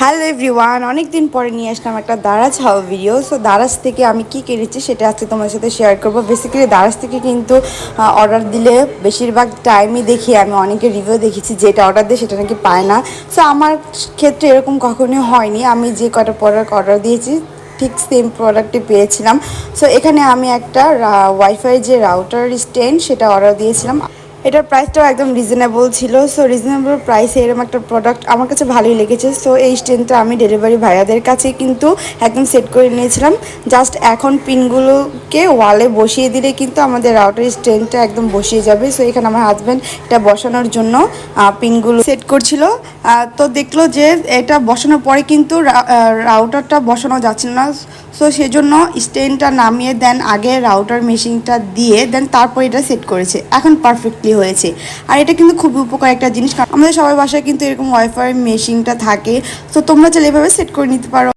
Hello everyone, অনেকদিন পরে নিয়ে আসলাম একটা দারাজ হাওয়া ভিডিও। সো দারাজ থেকে আমি কি কিনেছি সেটা আজকে তোমার সাথে শেয়ার করবো। বেসিক্যালি দারাজ থেকে কিন্তু অর্ডার দিলে বেশিরভাগ টাইমই দেখি আমি অনেকের রিভিউ দেখেছি যেটা অর্ডার দিয়ে সেটা নাকি পায় না। সো আমার ক্ষেত্রে এরকম কখনোই হয়নি। আমি যে কটা প্রোডাক্ট অর্ডার দিয়েছি ঠিক সেম প্রোডাক্টই পেয়েছিলাম। সো এখানে আমি একটা ওয়াইফাই যে রাউটার স্ট্যান্ড সেটা অর্ডার দিয়েছিলাম। এটার প্রাইসটাও একদম রিজনেবল ছিল। সো রিজনেবল প্রাইসে এরকম একটা প্রোডাক্ট আমার কাছে ভালোই লেগেছে। সো এই স্ট্যান্ডটা আমি ডেলিভারি ভাইয়াদের কাছে কিন্তু একদম সেট করে নিয়েছিলাম। জাস্ট এখন পিনগুলোকে ওয়ালে বসিয়ে দিলে কিন্তু আমাদের রাউটার স্ট্যান্ডটা একদম বসিয়ে যাবে। সো এখানে আমার হাজব্যান্ড এটা বসানোর জন্য পিনগুলো সেট করছিল। তো দেখলো যে এটা বসানোর পরে কিন্তু রাউটারটা বসানো যাচ্ছিল না। সো সেজন্য স্ট্যান্ডটা নামিয়ে দেন আগে রাউটার মেশিনটা দিয়ে দেন তারপর এটা সেট করেছে। এখন পারফেক্টলি হয়েছে। আর এটা কিন্তু খুবই উপকার একটা জিনিস, কারণ আমাদের সবাই বাসায় কিন্তু এরকম ওয়াইফাই মেশিনটা থাকে। তো তোমরা চাইলে এভাবে সেট করে নিতে পারো।